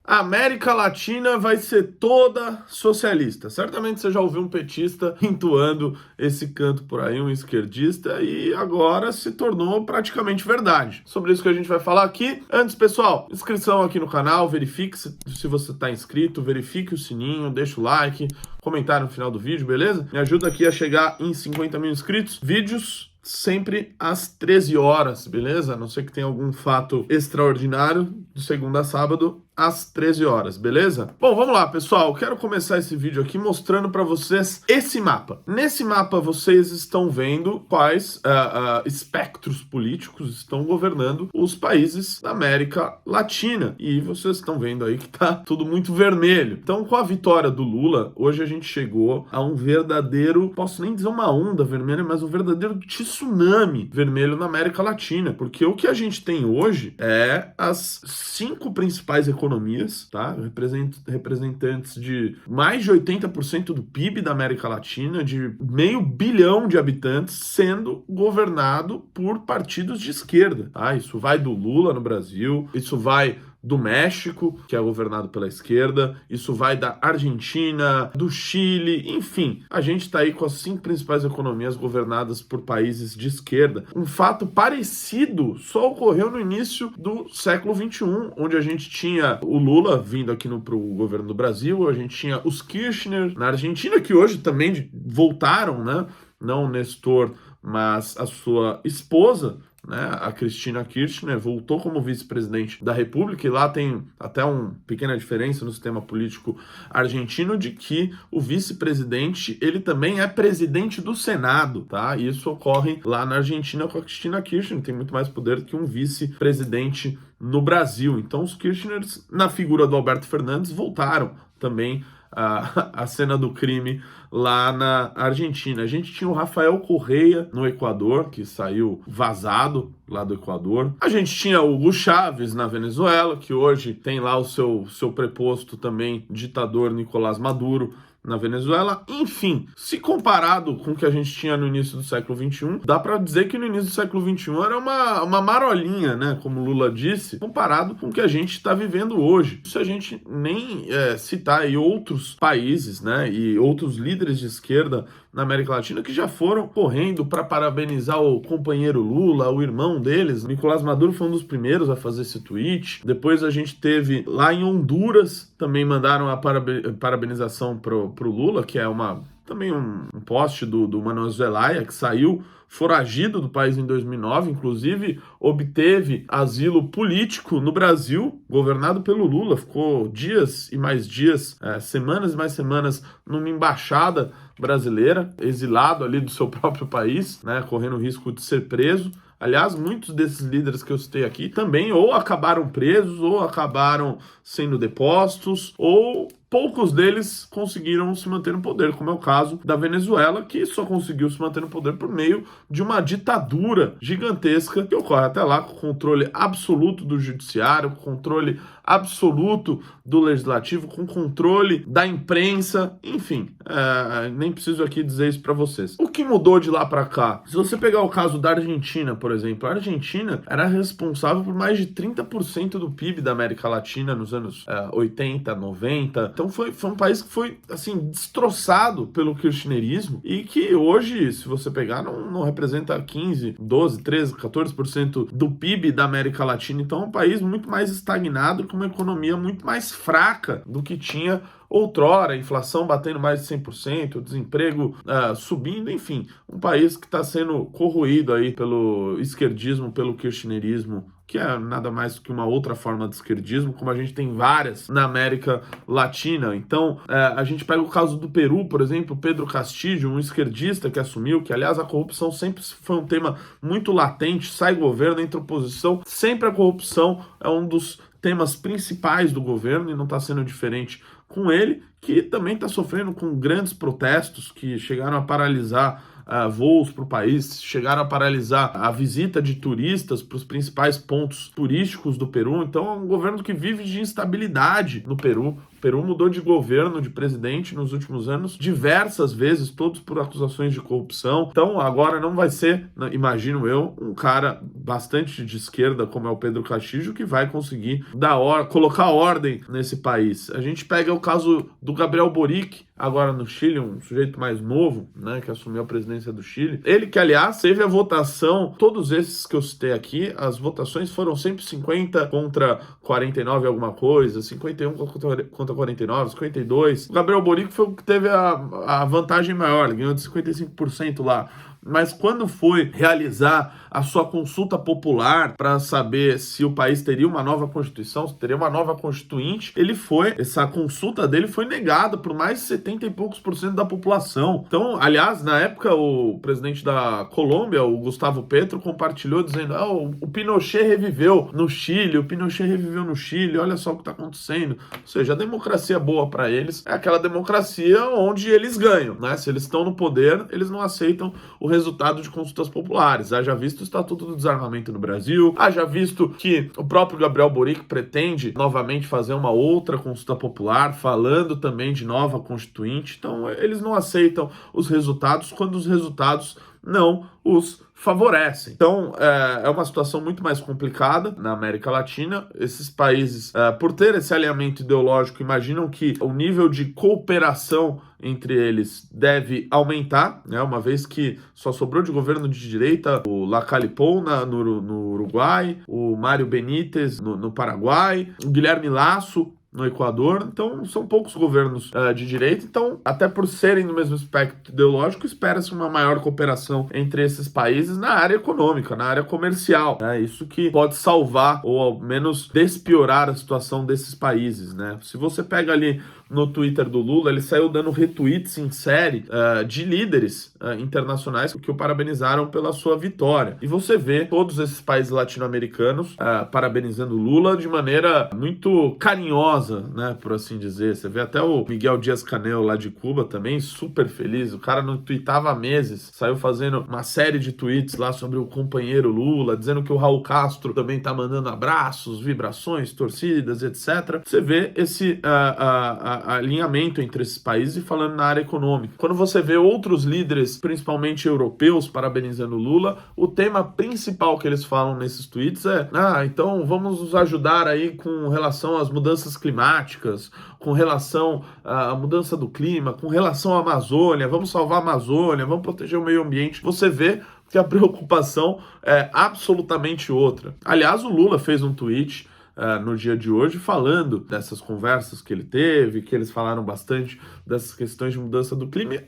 A América Latina vai ser toda socialista. Certamente você já ouviu um petista entoando esse canto por aí, um esquerdista, e agora se tornou praticamente verdade. Sobre isso que a gente vai falar aqui. Antes, pessoal, inscrição aqui no canal, verifique se você está inscrito, verifique o sininho, deixa o like, comentário no final do vídeo, beleza? Me ajuda aqui a chegar em 50 mil inscritos. Vídeos sempre às 13 horas, beleza? A não ser que tenha algum fato extraordinário, de segunda a sábado, às 13 horas, beleza? Bom, vamos lá, pessoal. Quero começar esse vídeo aqui mostrando para vocês esse mapa. Nesse mapa, vocês estão vendo quais espectros políticos estão governando os países da América Latina. E vocês estão vendo aí que tá tudo muito vermelho. Então, com a vitória do Lula, hoje a gente chegou a um verdadeiro, posso nem dizer uma onda vermelha, mas um verdadeiro tsunami vermelho na América Latina. Porque o que a gente tem hoje é as 5 principais economias, tá? Representantes de mais de 80% do PIB da América Latina, de meio bilhão de habitantes, sendo governado por partidos de esquerda, tá? Isso vai do Lula no Brasil, isso vai do México, que é governado pela esquerda, isso vai da Argentina, do Chile, enfim, a gente está aí com as 5 principais economias governadas por países de esquerda. Um fato parecido só ocorreu no início do século XXI, onde a gente tinha o Lula vindo aqui para o governo do Brasil, a gente tinha os Kirchner na Argentina, que hoje também voltaram, né? Não o Nestor, mas a sua esposa, né, a Cristina Kirchner, voltou como vice-presidente da República, e lá tem até uma pequena diferença no sistema político argentino, de que o vice-presidente, ele também é presidente do Senado, tá? E isso ocorre lá na Argentina com a Cristina Kirchner, tem muito mais poder que um vice-presidente no Brasil. Então os Kirchners, na figura do Alberto Fernandes, voltaram também a cena do crime lá na Argentina. A gente tinha o Rafael Correa no Equador, que saiu vazado lá do Equador. A gente tinha o Hugo Chávez na Venezuela, que hoje tem lá o seu preposto também, ditador Nicolás Maduro, na Venezuela. Enfim, se comparado com o que a gente tinha no início do século XXI, dá para dizer que no início do século XXI era uma marolinha, né, como Lula disse, comparado com o que a gente está vivendo hoje. Se a gente nem citar aí outros países, né, e outros líderes de esquerda na América Latina que já foram correndo para parabenizar o companheiro Lula, o irmão deles. Nicolás Maduro foi um dos primeiros a fazer esse tweet. Depois a gente teve lá em Honduras, também mandaram a parabenização pro Lula, que é também um post do Manuel Zelaya, que saiu foragido do país em 2009, inclusive obteve asilo político no Brasil, governado pelo Lula, ficou dias e mais dias, semanas e mais semanas numa embaixada brasileira, exilado ali do seu próprio país, né, correndo o risco de ser preso. Aliás, muitos desses líderes que eu citei aqui também ou acabaram presos, ou acabaram sendo depostos, ou poucos deles conseguiram se manter no poder, como é o caso da Venezuela, que só conseguiu se manter no poder por meio de uma ditadura gigantesca que ocorre até lá, com controle absoluto do judiciário, com controle absoluto do legislativo, com controle da imprensa, enfim, nem preciso aqui dizer isso para vocês. O que mudou de lá para cá? Se você pegar o caso da Argentina, por exemplo, a Argentina era responsável por mais de 30% do PIB da América Latina nos anos 80, 90. Então foi um país que foi, assim, destroçado pelo kirchnerismo, e que hoje, se você pegar, não representa 15, 12, 13, 14% do PIB da América Latina. Então é um país muito mais estagnado, com uma economia muito mais fraca do que tinha outrora, a inflação batendo mais de 100%, o desemprego subindo, enfim, um país que está sendo corroído aí pelo esquerdismo, pelo kirchnerismo, que é nada mais que uma outra forma de esquerdismo, como a gente tem várias na América Latina. Então, a gente pega o caso do Peru, por exemplo, Pedro Castillo, um esquerdista que assumiu, que aliás a corrupção sempre foi um tema muito latente, sai governo, entra oposição, sempre a corrupção é um dos temas principais do governo, e não está sendo diferente com ele, que também está sofrendo com grandes protestos que chegaram a paralisar voos para o país, chegaram a paralisar a visita de turistas para os principais pontos turísticos do Peru. Então é um governo que vive de instabilidade no Peru, Peru mudou de governo, de presidente nos últimos anos, diversas vezes, todos por acusações de corrupção. Então, agora não vai ser, imagino eu, um cara bastante de esquerda, como é o Pedro Castillo, que vai conseguir colocar ordem nesse país. A gente pega o caso do Gabriel Boric, agora no Chile, um sujeito mais novo, né, que assumiu a presidência do Chile. Ele que, aliás, teve a votação, todos esses que eu citei aqui, as votações foram sempre 50 contra 49 alguma coisa, 51 contra 49, 52. O Gabriel Boric foi o que teve a vantagem maior, ele ganhou de 55% lá. Mas quando foi realizar a sua consulta popular para saber se o país teria uma nova constituição, se teria uma nova constituinte, essa consulta dele foi negada por mais de 70 e poucos por cento da população. Então, aliás, na época, o presidente da Colômbia, o Gustavo Petro, compartilhou dizendo: o Pinochet reviveu no Chile, olha só o que está acontecendo. Ou seja, a democracia boa para eles é aquela democracia onde eles ganham, né? Se eles estão no poder, eles não aceitam o resultado de consultas populares. Haja visto o Estatuto do Desarmamento no Brasil, haja visto que o próprio Gabriel Boric pretende novamente fazer uma outra consulta popular, falando também de nova constituinte. Então, eles não aceitam os resultados quando os resultados não os favorecem. Então, é uma situação muito mais complicada na América Latina. Esses países, por ter esse alinhamento ideológico, imaginam que o nível de cooperação entre eles deve aumentar, né? Uma vez que só sobrou de governo de direita o Lacalle Pou no Uruguai, o Mário Benítez no Paraguai, o Guilherme Lasso no Equador. Então, são poucos governos de direita. Então, até por serem no mesmo espectro ideológico, espera-se uma maior cooperação entre esses países na área econômica, na área comercial. É isso que pode salvar ou, ao menos, despiorar a situação desses países, né? Se você pega ali no Twitter do Lula, ele saiu dando retweets em série de líderes internacionais que o parabenizaram pela sua vitória. E você vê todos esses países latino-americanos parabenizando o Lula de maneira muito carinhosa, né, por assim dizer. Você vê até o Miguel Díaz-Canel lá de Cuba também super feliz. O cara não tweetava há meses, saiu fazendo uma série de tweets lá sobre o companheiro Lula, dizendo que o Raul Castro também tá mandando abraços, vibrações, torcidas, etc. Você vê esse alinhamento entre esses países e falando na área econômica. Quando você vê outros líderes, principalmente europeus, parabenizando o Lula, o tema principal que eles falam nesses tweets é: então vamos nos ajudar aí com relação às mudanças climáticas, com relação à mudança do clima, com relação à Amazônia, vamos salvar a Amazônia, vamos proteger o meio ambiente. Você vê que a preocupação é absolutamente outra. Aliás, o Lula fez um tweet no dia de hoje, falando dessas conversas que ele teve, que eles falaram bastante dessas questões de mudança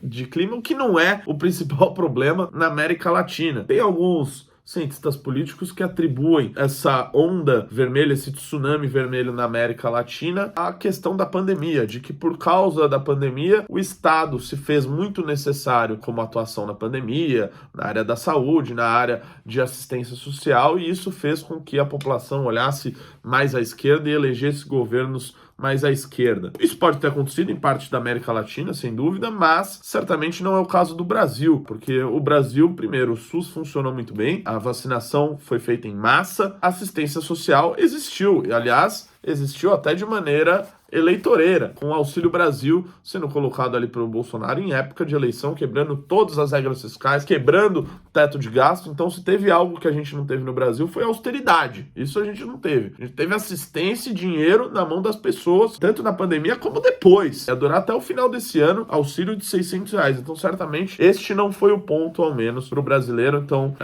de clima, o que não é o principal problema na América Latina. Tem alguns cientistas políticos que atribuem essa onda vermelha, esse tsunami vermelho na América Latina à questão da pandemia, de que por causa da pandemia o Estado se fez muito necessário como atuação na pandemia, na área da saúde, na área de assistência social, e isso fez com que a população olhasse mais à esquerda e elegesse governos mais à esquerda. Isso pode ter acontecido em parte da América Latina, sem dúvida, mas certamente não é o caso do Brasil, porque o Brasil, primeiro, o SUS funcionou muito bem, a vacinação foi feita em massa, a assistência social existiu, e, aliás, existiu até de maneira eleitoreira, com o Auxílio Brasil sendo colocado ali pelo Bolsonaro em época de eleição, quebrando todas as regras fiscais, quebrando teto de gasto. Então, se teve algo que a gente não teve no Brasil, foi austeridade. Isso a gente não teve. A gente teve assistência e dinheiro na mão das pessoas, tanto na pandemia como depois. Ia durar até o final desse ano, auxílio de R$600. Então, certamente, este não foi o ponto, ao menos, para o brasileiro. Então,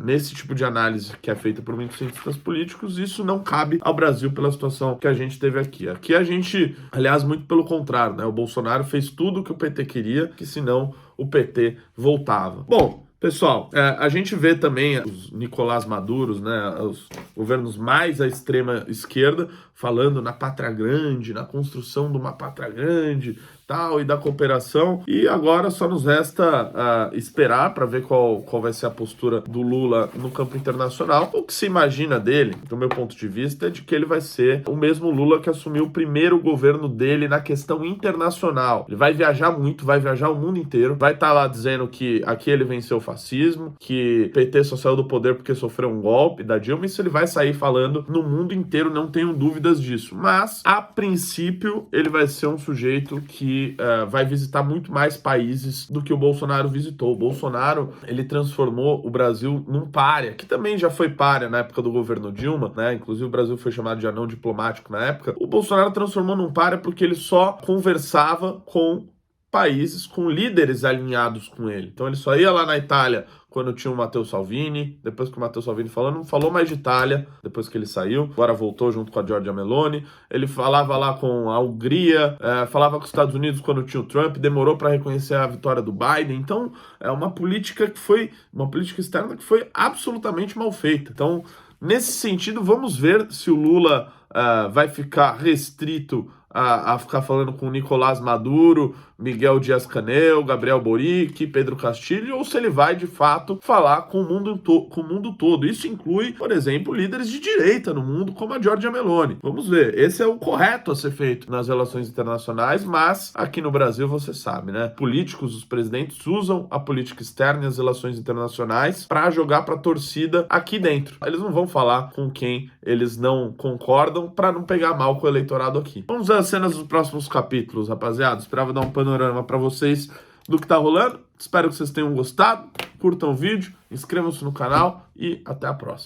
nesse tipo de análise que é feita por muitos cientistas políticos, isso não cabe ao Brasil pela situação que a gente teve aqui. Aqui a gente, aliás, muito pelo contrário, né? O Bolsonaro fez tudo o que o PT queria, que senão o PT voltava. Bom, pessoal, a gente vê também os Nicolás Maduros, né, os governos mais à extrema esquerda, falando na pátria grande, na construção de uma pátria grande, tal, e da cooperação. E agora só nos resta esperar para ver qual vai ser a postura do Lula no campo internacional. O que se imagina dele, do meu ponto de vista, é de que ele vai ser o mesmo Lula que assumiu o primeiro governo dele na questão internacional. Ele vai viajar muito, vai viajar o mundo inteiro, vai estar lá dizendo que aqui ele venceu o fascismo, que PT só saiu do poder porque sofreu um golpe da Dilma. Isso ele vai sair falando no mundo inteiro, não tenho dúvidas disso. Mas, a princípio, ele vai ser um sujeito que vai visitar muito mais países do que o Bolsonaro visitou. O Bolsonaro, ele transformou o Brasil num pária, que também já foi pária na época do governo Dilma, né? Inclusive o Brasil foi chamado de anão diplomático na época. O Bolsonaro transformou num pária porque ele só conversava com países, com líderes alinhados com ele. Então ele só ia lá na Itália quando tinha o Matteo Salvini, depois que o Matteo Salvini falou, não falou mais de Itália, depois que ele saiu, agora voltou junto com a Giorgia Meloni. Ele falava lá com a Hungria, falava com os Estados Unidos quando tinha o Trump, demorou para reconhecer a vitória do Biden. Então é uma política externa que foi absolutamente mal feita. Então, nesse sentido, vamos ver se o Lula vai ficar restrito a ficar falando com Nicolás Maduro, Miguel Dias-Canel, Gabriel Boric, Pedro Castilho, ou se ele vai, de fato, falar com o mundo todo. Isso inclui, por exemplo, líderes de direita no mundo, como a Giorgia Meloni. Vamos ver. Esse é o correto a ser feito nas relações internacionais, mas aqui no Brasil, você sabe, né? Políticos, os presidentes, usam a política externa e as relações internacionais para jogar para a torcida aqui dentro. Eles não vão falar com quem eles não concordam para não pegar mal com o eleitorado aqui. Vamos ver as cenas dos próximos capítulos, rapaziada. Esperava dar um panorama para vocês do que tá rolando. Espero que vocês tenham gostado. Curtam o vídeo, inscrevam-se no canal e até a próxima.